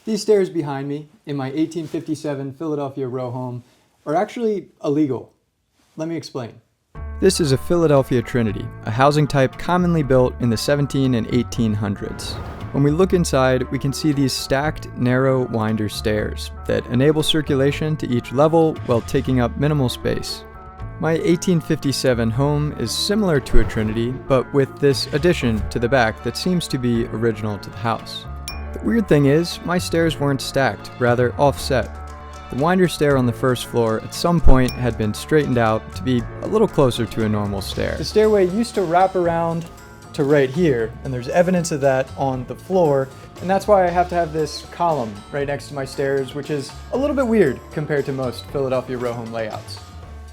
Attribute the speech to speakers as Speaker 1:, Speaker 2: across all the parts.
Speaker 1: These stairs behind me in my 1857 Philadelphia row home are actually illegal. Let me explain. This is a Philadelphia Trinity, a housing type commonly built in the 17 and 1800s. When we look inside, we can see these stacked, narrow winder stairs that enable circulation to each level while taking up minimal space. My 1857 home is similar to a Trinity, but with this addition to the back that seems to be original to the house. The weird thing is, my stairs weren't stacked, rather offset. The winder stair on the first floor at some point had been straightened out to be a little closer to a normal stair. The stairway used to wrap around to right here, and there's evidence of that on the floor, and that's why I have to have this column right next to my stairs, which is a little bit weird compared to most Philadelphia row home layouts.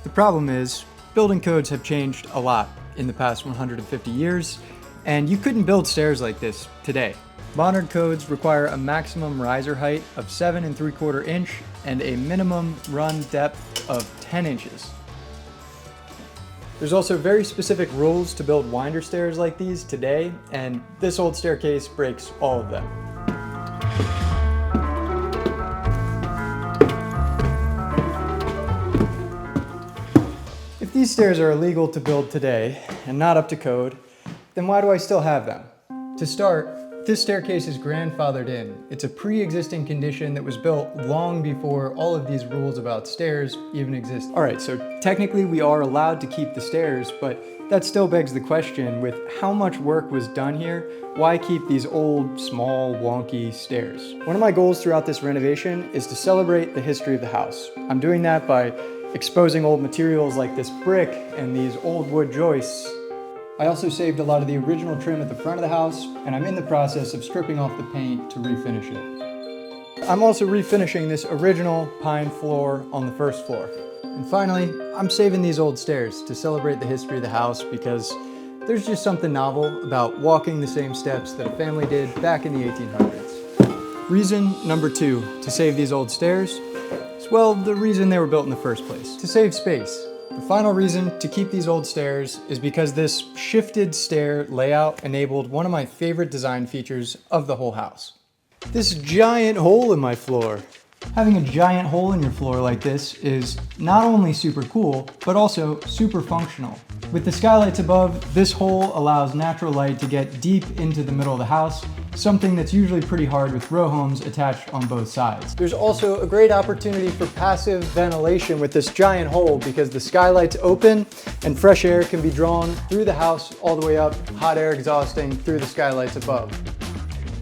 Speaker 1: The problem is, building codes have changed a lot in the past 150 years, and you couldn't build stairs like this today. Modern codes require a maximum riser height of 7 3/4 inch and a minimum run depth of 10 inches. There's also very specific rules to build winder stairs like these today, and this old staircase breaks all of them. If these stairs are illegal to build today and not up to code, then why do I still have them? To start, this staircase is grandfathered in. It's a pre-existing condition that was built long before all of these rules about stairs even exist. All right, so technically we are allowed to keep the stairs, but that still begs the question, with how much work was done here, why keep these old, small, wonky stairs? One of my goals throughout this renovation is to celebrate the history of the house. I'm doing that by exposing old materials like this brick and these old wood joists. I also saved a lot of the original trim at the front of the house, and I'm in the process of stripping off the paint to refinish it. I'm also refinishing this original pine floor on the first floor. And finally, I'm saving these old stairs to celebrate the history of the house because there's just something novel about walking the same steps that a family did back in the 1800s. Reason number 2 to save these old stairs is, well, the reason they were built in the first place, to save space. The final reason to keep these old stairs is because this shifted stair layout enabled one of my favorite design features of the whole house. This giant hole in my floor. Having a giant hole in your floor like this is not only super cool, but also super functional. With the skylights above, this hole allows natural light to get deep into the middle of the house, something that's usually pretty hard with row homes attached on both sides. There's also a great opportunity for passive ventilation with this giant hole because the skylight's open and fresh air can be drawn through the house all the way up, hot air exhausting through the skylights above.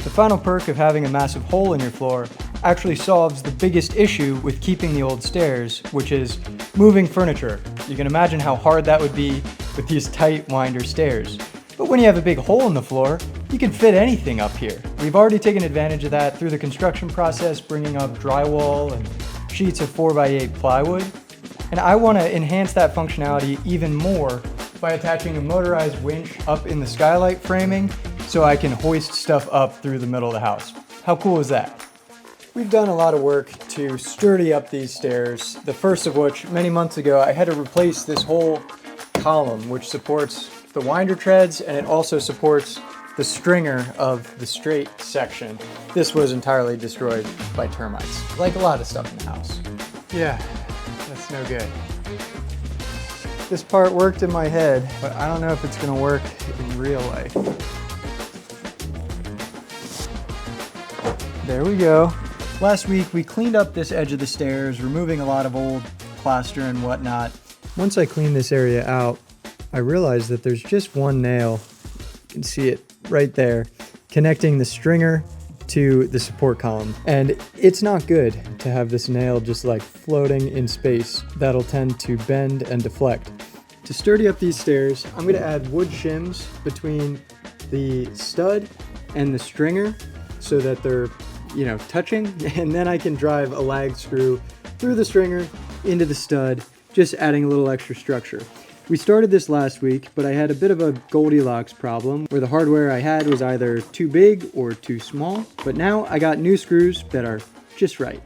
Speaker 1: The final perk of having a massive hole in your floor actually solves the biggest issue with keeping the old stairs, which is moving furniture. You can imagine how hard that would be with these tight winder stairs. But when you have a big hole in the floor, you can fit anything up here. We've already taken advantage of that through the construction process, bringing up drywall and sheets of 4x8 plywood. And I want to enhance that functionality even more by attaching a motorized winch up in the skylight framing so I can hoist stuff up through the middle of the house. How cool is that? We've done a lot of work to sturdy up these stairs, the first of which, many months ago, I had to replace this whole column, which supports the winder treads, and it also supports the stringer of the straight section. This was entirely destroyed by termites, like a lot of stuff in the house. Yeah, that's no good. This part worked in my head, but I don't know if it's gonna work in real life. There we go. Last week, we cleaned up this edge of the stairs, removing a lot of old plaster and whatnot. Once I cleaned this area out, I realized that there's just one nail, you can see it right there, connecting the stringer to the support column. And it's not good to have this nail just like floating in space. That'll tend to bend and deflect. To sturdy up these stairs, I'm gonna add wood shims between the stud and the stringer so that they're touching, and then I can drive a lag screw through the stringer into the stud, just adding a little extra structure. We started this last week, but I had a bit of a Goldilocks problem where the hardware I had was either too big or too small, but now I got new screws that are just right.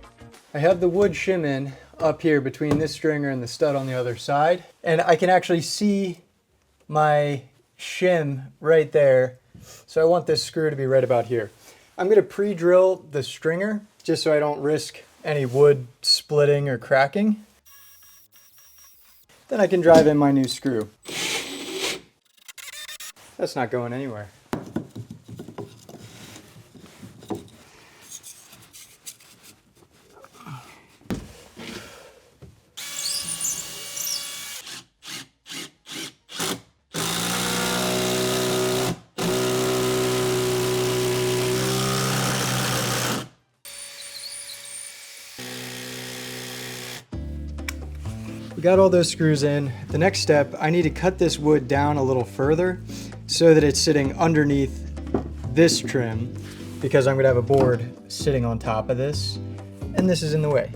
Speaker 1: I have the wood shim in up here between this stringer and the stud on the other side, and I can actually see my shim right there, so I want this screw to be right about here. I'm gonna pre-drill the stringer just so I don't risk any wood splitting or cracking. Then I can drive in my new screw. That's not going anywhere. We got all those screws in. The next step, I need to cut this wood down a little further so that it's sitting underneath this trim, because I'm gonna have a board sitting on top of this, and this is in the way.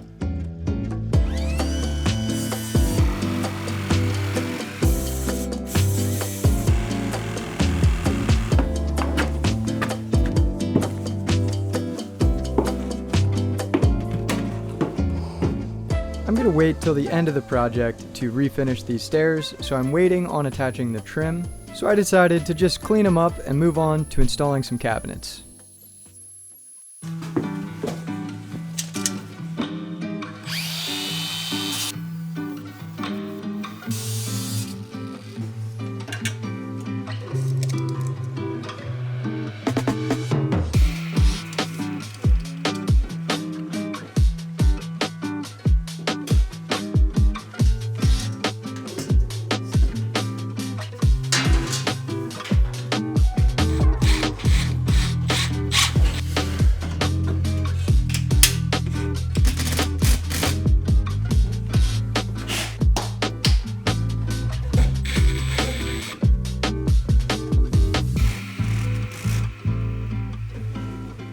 Speaker 1: I'm going to wait till the end of the project to refinish these stairs, so I'm waiting on attaching the trim. So I decided to just clean them up and move on to installing some cabinets.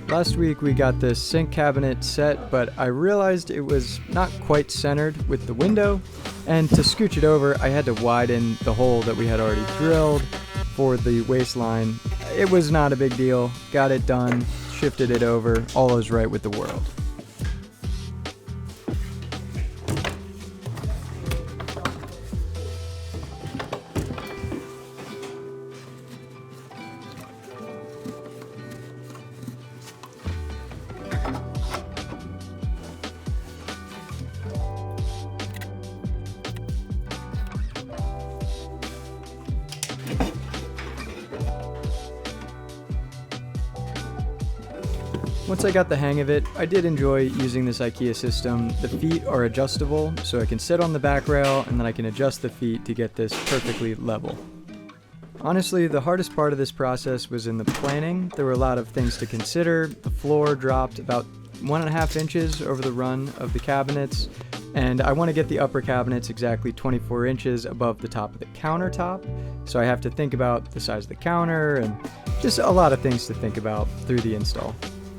Speaker 1: Last week we got this sink cabinet set, but I realized it was not quite centered with the window, and to scooch it over I had to widen the hole that we had already drilled for the waistline. It was not a big deal, got it done, shifted it over, all is right with the world. Once I got the hang of it, I did enjoy using this IKEA system. The feet are adjustable, so I can sit on the back rail and then I can adjust the feet to get this perfectly level. Honestly, the hardest part of this process was in the planning. There were a lot of things to consider. The floor dropped about 1.5 inches over the run of the cabinets, and I want to get the upper cabinets exactly 24 inches above the top of the countertop, so I have to think about the size of the counter and just a lot of things to think about through the install.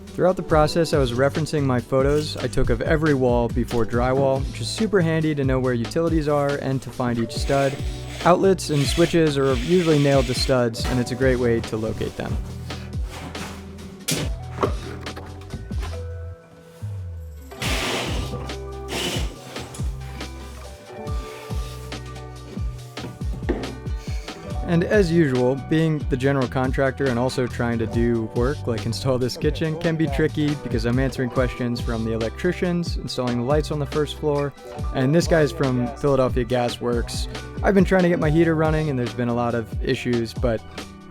Speaker 1: Throughout the process, I was referencing my photos I took of every wall before drywall, which is super handy to know where utilities are and to find each stud. Outlets and switches are usually nailed to studs, and it's a great way to locate them. And as usual, being the general contractor and also trying to do work like install this kitchen can be tricky because I'm answering questions from the electricians, installing the lights on the first floor, and this guy's from Philadelphia Gas Works. I've been trying to get my heater running and there's been a lot of issues, but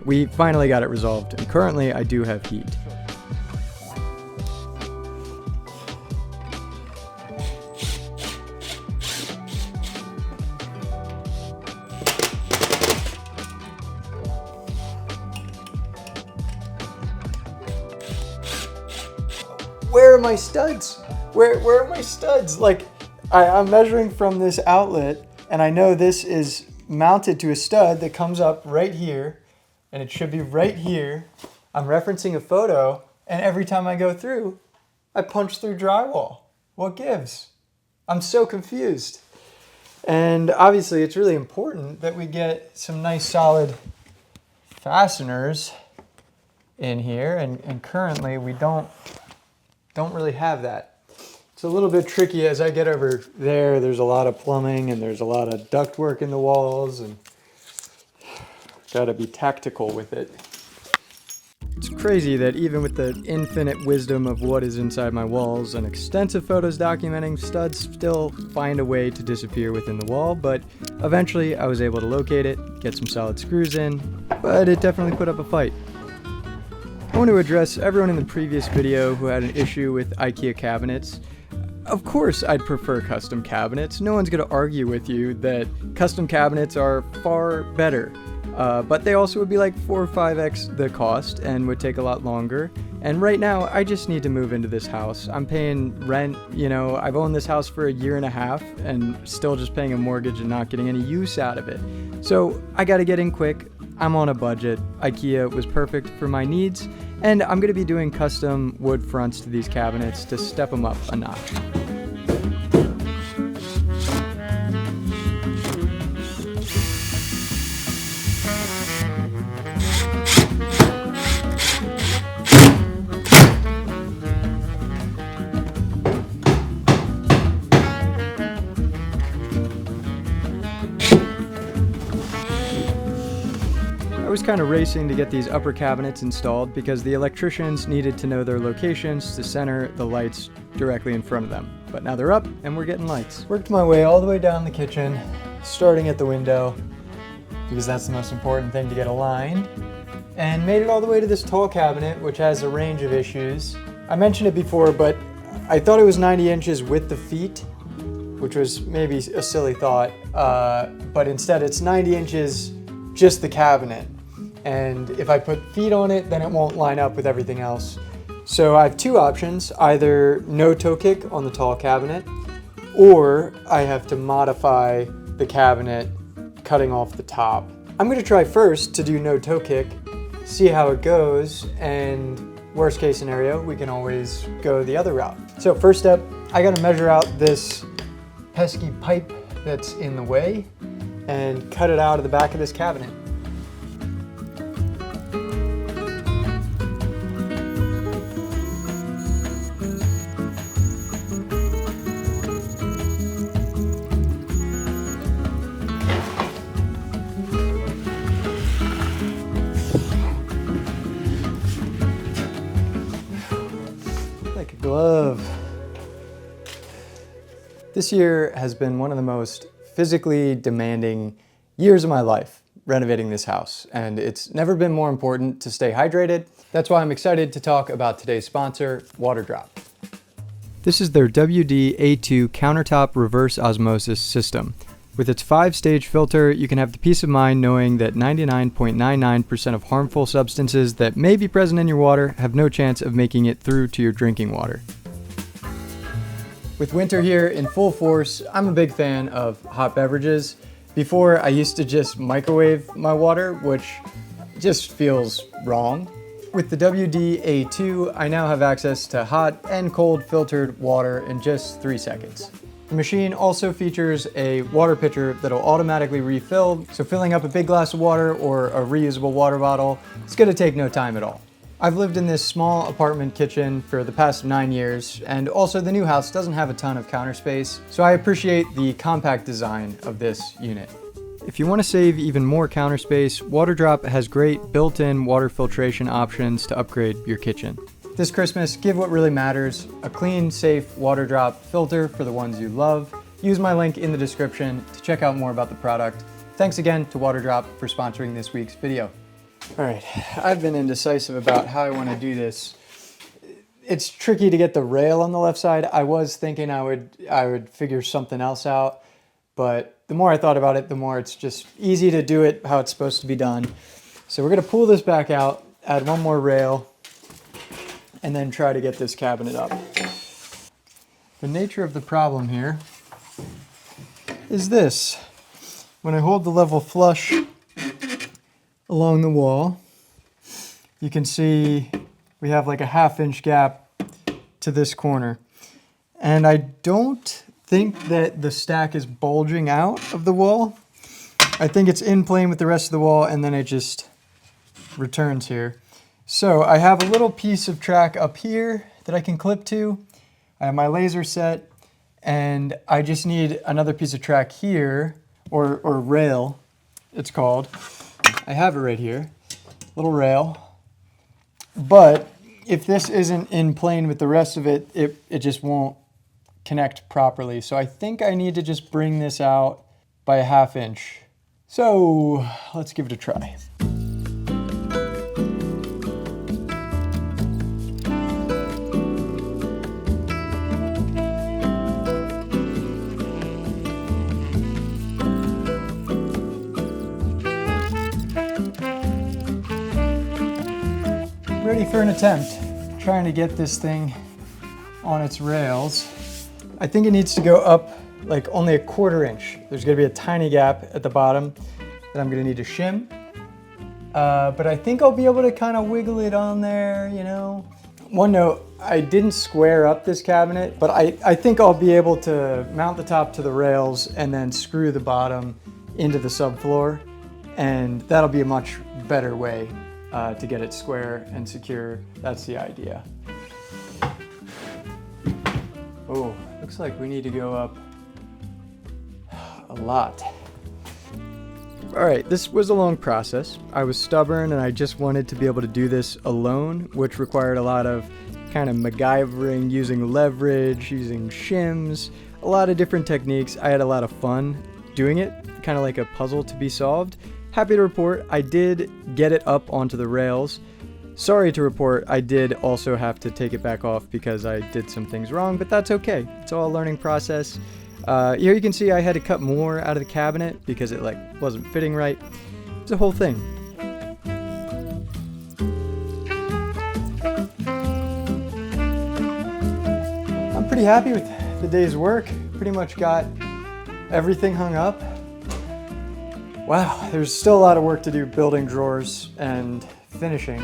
Speaker 1: we finally got it resolved, and currently I do have heat. Where are my studs? Where are my studs? Like, I'm measuring from this outlet, and I know this is mounted to a stud that comes up right here, and it should be right here. I'm referencing a photo, and every time I go through, I punch through drywall. What gives? I'm so confused. And obviously, it's really important that we get some nice solid fasteners in here, and currently we don't really have that. It's a little bit tricky as I get over there. There's a lot of plumbing and there's a lot of duct work in the walls, and gotta be tactical with it. It's crazy that even with the infinite wisdom of what is inside my walls and extensive photos documenting, studs still find a way to disappear within the wall, but eventually I was able to locate it, get some solid screws in, but it definitely put up a fight. I want to address everyone in the previous video who had an issue with IKEA cabinets. Of course I'd prefer custom cabinets. No one's going to argue with you that custom cabinets are far better. But they also would be like 4 or 5x the cost and would take a lot longer. And right now, I just need to move into this house. I'm paying rent, you know, I've owned this house for a year and a half and still just paying a mortgage and not getting any use out of it. So I gotta get in quick. I'm on a budget. IKEA was perfect for my needs. And I'm gonna be doing custom wood fronts to these cabinets to step them up a notch. I was kind of racing to get these upper cabinets installed because the electricians needed to know their locations to center the lights directly in front of them. But now they're up and we're getting lights. Worked my way all the way down the kitchen, starting at the window because that's the most important thing to get aligned, and made it all the way to this tall cabinet which has a range of issues. I mentioned it before, but I thought it was 90 inches with the feet, which was maybe a silly thought, but instead it's 90 inches just the cabinet. And if I put feet on it, then it won't line up with everything else. So I have two options, either no toe kick on the tall cabinet, or I have to modify the cabinet cutting off the top. I'm gonna try first to do no toe kick, see how it goes, and worst case scenario, we can always go the other route. So first step, I gotta measure out this pesky pipe that's in the way and cut it out of the back of this cabinet. Like a glove. This year has been one of the most physically demanding years of my life renovating this house, and it's never been more important to stay hydrated. That's why I'm excited to talk about today's sponsor, WaterDrop. This is their WD-A2 countertop reverse osmosis system. With its 5-stage filter, you can have the peace of mind knowing that 99.99% of harmful substances that may be present in your water have no chance of making it through to your drinking water. With winter here in full force, I'm a big fan of hot beverages. Before, I used to just microwave my water, which just feels wrong. With the WD-A2, I now have access to hot and cold filtered water in just 3 seconds. The machine also features a water pitcher that'll automatically refill, so filling up a big glass of water or a reusable water bottle, it's gonna take no time at all. I've lived in this small apartment kitchen for the past 9 years, and also the new house doesn't have a ton of counter space, so I appreciate the compact design of this unit. If you want to save even more counter space, WaterDrop has great built-in water filtration options to upgrade your kitchen. This Christmas, give what really matters, a clean, safe WaterDrop filter for the ones you love. Use my link in the description to check out more about the product. Thanks again to WaterDrop for sponsoring this week's video. All right, I've been indecisive about how I want to do this. It's tricky to get the rail on the left side. I was thinking I would figure something else out, but the more I thought about it, the more it's just easy to do it how it's supposed to be done. So we're gonna pull this back out, add one more rail, and then try to get this cabinet up. The nature of the problem here is this. When I hold the level flush along the wall, you can see we have like a 1/2 inch gap to this corner. And I don't think that the stack is bulging out of the wall. I think it's in plane with the rest of the wall and then it just returns here. So I have a little piece of track up here that I can clip to. I have my laser set and I just need another piece of track here, or rail it's called. I have it right here, little rail. But if this isn't in plane with the rest of it, it just won't connect properly. So I think I need to just bring this out by a 1/2 inch. So let's give it a try. Ready for an attempt. Trying to get this thing on its rails. I think it needs to go up like only a 1/4 inch. There's gonna be a tiny gap at the bottom that I'm gonna need to shim. But I think I'll be able to kind of wiggle it on there, you know. One note, I didn't square up this cabinet, but I think I'll be able to mount the top to the rails and then screw the bottom into the subfloor. And that'll be a much better way to get it square and secure. That's the idea. Oh, looks like we need to go up a lot. All right, this was a long process. I was stubborn and I just wanted to be able to do this alone, which required a lot of kind of MacGyvering, using leverage, using shims, a lot of different techniques. I had a lot of fun doing it, kind of like a puzzle to be solved. Happy to report I did get it up onto the rails. Sorry to report I did also have to take it back off because I did some things wrong, but that's okay. It's all a learning process. Here you can see I had to cut more out of the cabinet because it wasn't fitting right. It's a whole thing. I'm pretty happy with the day's work. Pretty much got everything hung up. Wow, there's still a lot of work to do building drawers and finishing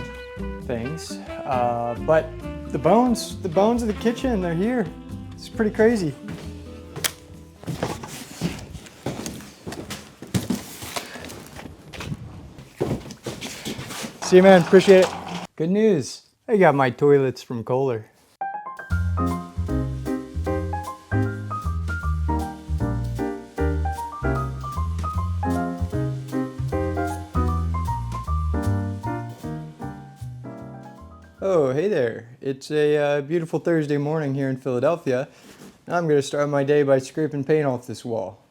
Speaker 1: things. But the bones of the kitchen, they're here. It's pretty crazy. See you, man. Appreciate it. Good news. I got my toilets from Kohler. Oh, hey there. It's a beautiful Thursday morning here in Philadelphia. I'm going to start my day by scraping paint off this wall.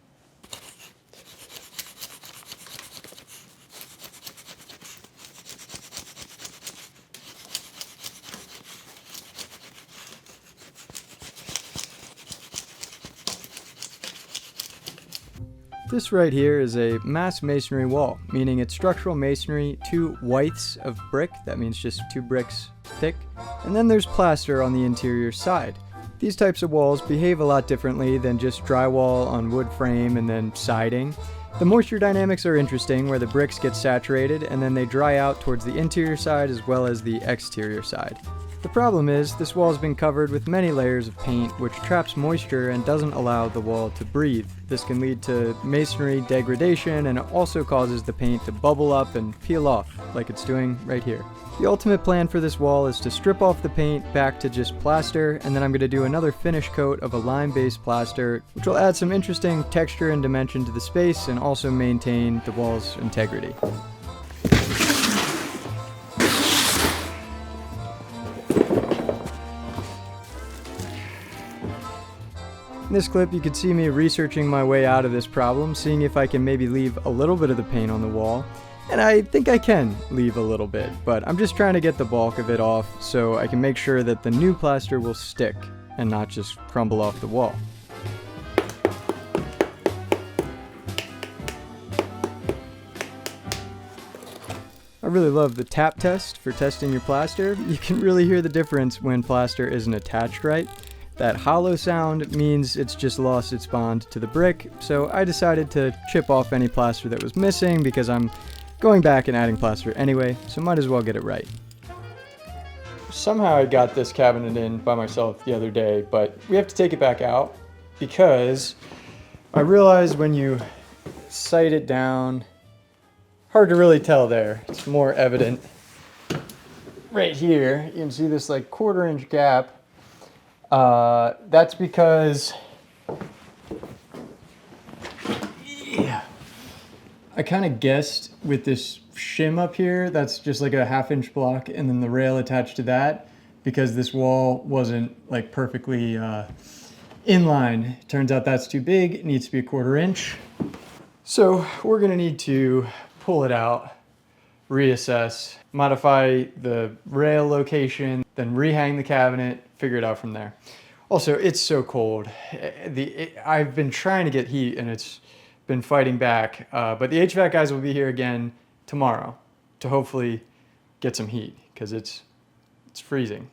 Speaker 1: This right here is a mass masonry wall, meaning it's structural masonry, 2 widths of brick, that means just 2 bricks thick, and then there's plaster on the interior side. These types of walls behave a lot differently than just drywall on wood frame and then siding. The moisture dynamics are interesting, where the bricks get saturated and then they dry out towards the interior side as well as the exterior side. The problem is, this wall has been covered with many layers of paint which traps moisture and doesn't allow the wall to breathe. This can lead to masonry degradation, and it also causes the paint to bubble up and peel off, like it's doing right here. The ultimate plan for this wall is to strip off the paint back to just plaster, and then I'm going to do another finish coat of a lime-based plaster, which will add some interesting texture and dimension to the space and also maintain the wall's integrity. In this clip, you can see me researching my way out of this problem, seeing if I can maybe leave a little bit of the paint on the wall. And I think I can leave a little bit, but I'm just trying to get the bulk of it off so I can make sure that the new plaster will stick and not just crumble off the wall. I really love the tap test for testing your plaster. You can really hear the difference when plaster isn't attached right. That hollow sound means it's just lost its bond to the brick, so I decided to chip off any plaster that was missing because I'm going back and adding plaster anyway, so might as well get it right. Somehow I got this cabinet in by myself the other day, but we have to take it back out because I realized when you sight it down, hard to really tell there. It's more evident right here. You can see this like 1/4 inch gap. That's because I kind of guessed with this shim up here, that's just like a 1/2 inch block, and then the rail attached to that, because this wall wasn't like perfectly in line. Turns out that's too big, it needs to be a 1/4 inch. So we're gonna need to pull it out, reassess, modify the rail location, then rehang the cabinet, figure it out from there. Also, it's so cold. I've been trying to get heat and it's been fighting back, but the HVAC guys will be here again tomorrow to hopefully get some heat, because it's freezing.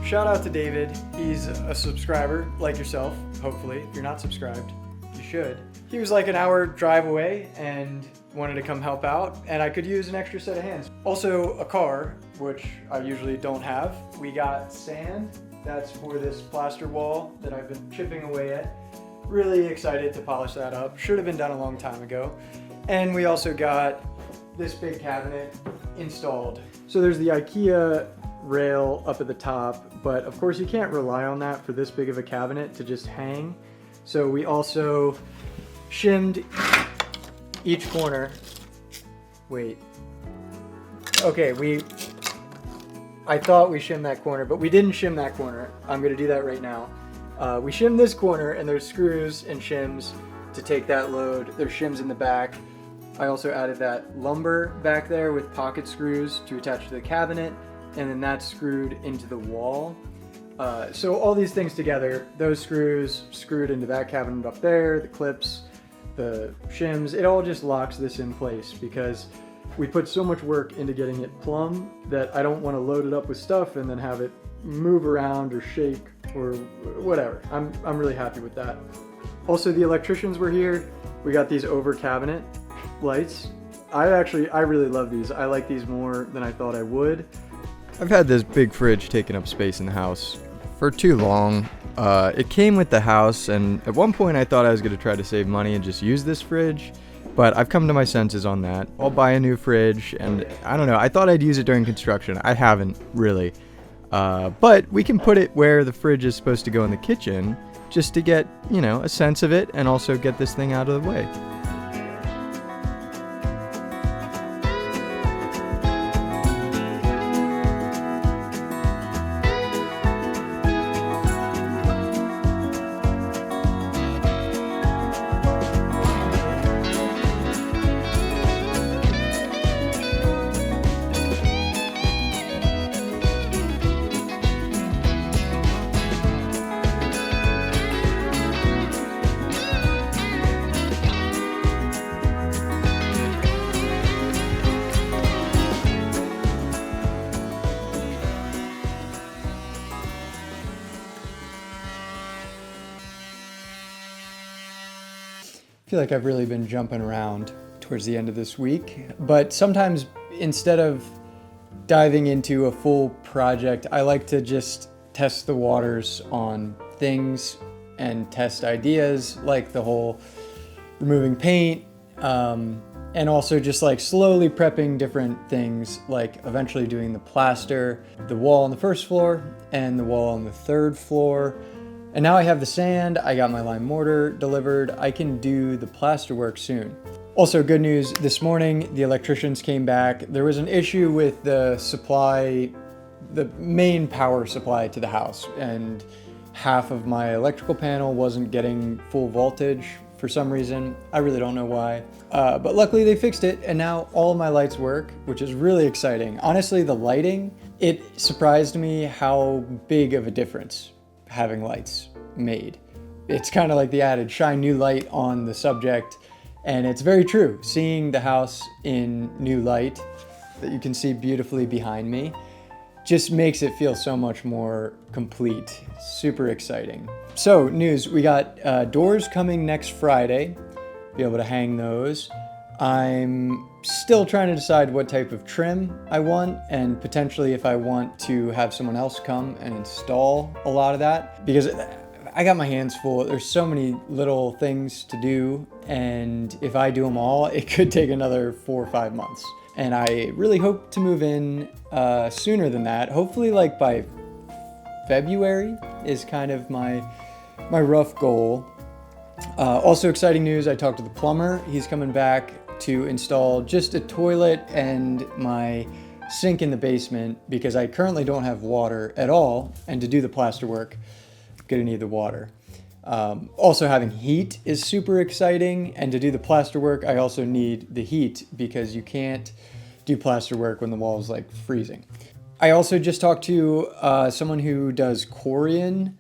Speaker 1: Shout out to David. He's a subscriber like yourself, hopefully. If you're not subscribed, you should. He was like an hour drive away and wanted to come help out, and I could use an extra set of hands. Also a car, which I usually don't have. We got sand. That's for this plaster wall that I've been chipping away at. Really excited to polish that up. Should have been done a long time ago. And we also got this big cabinet installed. So there's the IKEA rail up at the top, but of course you can't rely on that for this big of a cabinet to just hang. So we also shimmed each corner. Wait. Okay, I thought we shimmed that corner, but we didn't shim that corner. I'm gonna do that right now. We shimmed this corner, and there's screws and shims to take that load. There's shims in the back. I also added that lumber back there with pocket screws to attach to the cabinet, and then that's screwed into the wall. So all these things together, those screws screwed into that cabinet up there, the clips, the shims, it all just locks this in place, because we put so much work into getting it plumb that I don't want to load it up with stuff and then have it move around or shake or whatever. I'm really happy with that. Also, the electricians were here. We got these over cabinet lights. I really love these. I like these more than I thought I would. I've had this big fridge taking up space in the house for too long. It came with the house, and at one point I thought I was going to try to save money and just use this fridge, but I've come to my senses on that. I'll buy a new fridge, and I don't know, I thought I'd use it during construction. I haven't really. But we can put it where the fridge is supposed to go in the kitchen, just to get, a sense of it, and also get this thing out of the way. I feel like I've really been jumping around towards the end of this week, but sometimes instead of diving into a full project, I like to just test the waters on things and test ideas, like the whole removing paint, and also just like slowly prepping different things, like eventually doing the plaster, the wall on the first floor and the wall on the third floor. And now I have the sand, I got my lime mortar delivered, I can do the plaster work soon. Also, good news, this morning the electricians came back. There was an issue with the supply, the main power supply to the house, and half of my electrical panel wasn't getting full voltage for some reason. I really don't know why, but luckily they fixed it, and now all of my lights work, which is really exciting. Honestly, the lighting, it surprised me how big of a difference having lights made. It's kind of like the adage, shine new light on the subject, and it's very true. Seeing the house in new light that you can see beautifully behind me just makes it feel so much more complete. Super exciting. So news, we got doors coming next Friday. Be able to hang those. I'm still trying to decide what type of trim I want, and potentially if I want to have someone else come and install a lot of that, because I got my hands full. There's so many little things to do, and if I do them all, it could take another 4 or 5 months. And I really hope to move in sooner than that. Hopefully like by February is kind of my rough goal. Also exciting news, I talked to the plumber. He's coming back to install just a toilet and my sink in the basement because I currently don't have water at all, and to do the plaster work, I'm gonna need the water. Also having heat is super exciting, and to do the plaster work, I also need the heat because you can't do plaster work when the wall is like freezing. I also just talked to someone who does Corian,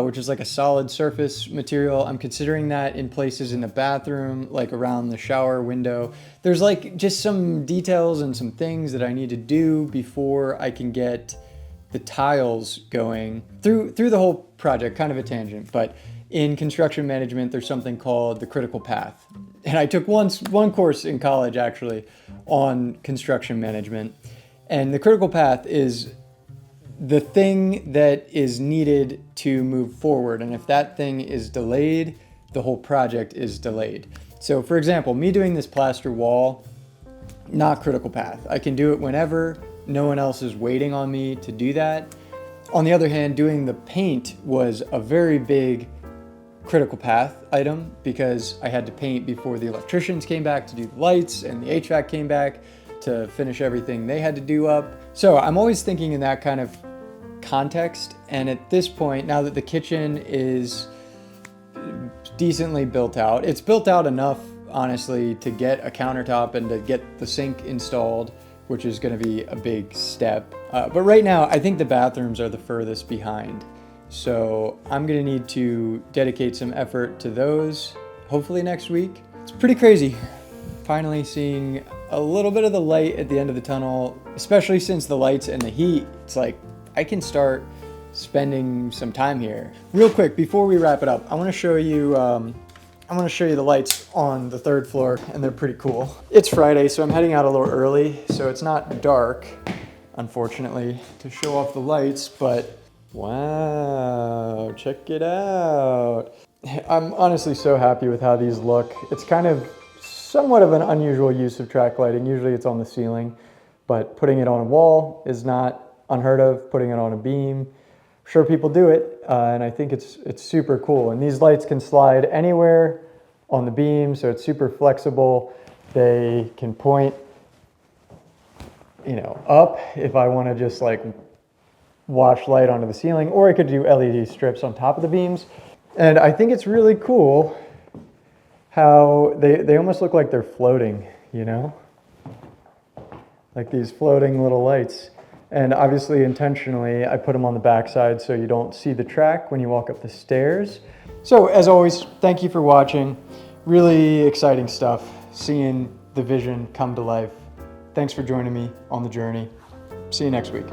Speaker 1: which is like a solid surface material. I'm considering that in places in the bathroom, like around the shower window. There's like just some details and some things that I need to do before I can get the tiles going through the whole project. Kind of a tangent, but in construction management, there's something called the critical path. And I took one course in college actually on construction management. And the critical path is the thing that is needed to move forward. And if that thing is delayed, the whole project is delayed. So for example, me doing this plaster wall, not critical path. I can do it whenever, no one else is waiting on me to do that. On the other hand, doing the paint was a very big critical path item because I had to paint before the electricians came back to do the lights and the HVAC came back to finish everything they had to do up. So I'm always thinking in that kind of context. And at this point, now that the kitchen is decently built out, it's built out enough, honestly, to get a countertop and to get the sink installed, which is going to be a big step. But right now, I think the bathrooms are the furthest behind. So I'm going to need to dedicate some effort to those, hopefully next week. It's pretty crazy. Finally seeing a little bit of the light at the end of the tunnel, especially since the lights and the heat. It's like I can start spending some time here. Real quick, before we wrap it up, I want to show you the lights on the 3rd floor, and they're pretty cool. It's Friday, so I'm heading out a little early, so it's not dark, unfortunately, to show off the lights, but wow, check it out. I'm honestly so happy with how these look. It's kind of somewhat of an unusual use of track lighting. Usually it's on the ceiling, but putting it on a wall is not unheard of. Putting it on a beam, I'm sure people do it, and I think it's super cool. And these lights can slide anywhere on the beam, so it's super flexible. They can point, up if I want to just like wash light onto the ceiling, or I could do LED strips on top of the beams. And I think it's really cool how they almost look like they're floating, like these floating little lights. And obviously intentionally, I put them on the backside so you don't see the track when you walk up the stairs. So as always, thank you for watching. Really exciting stuff, seeing the vision come to life. Thanks for joining me on the journey. See you next week.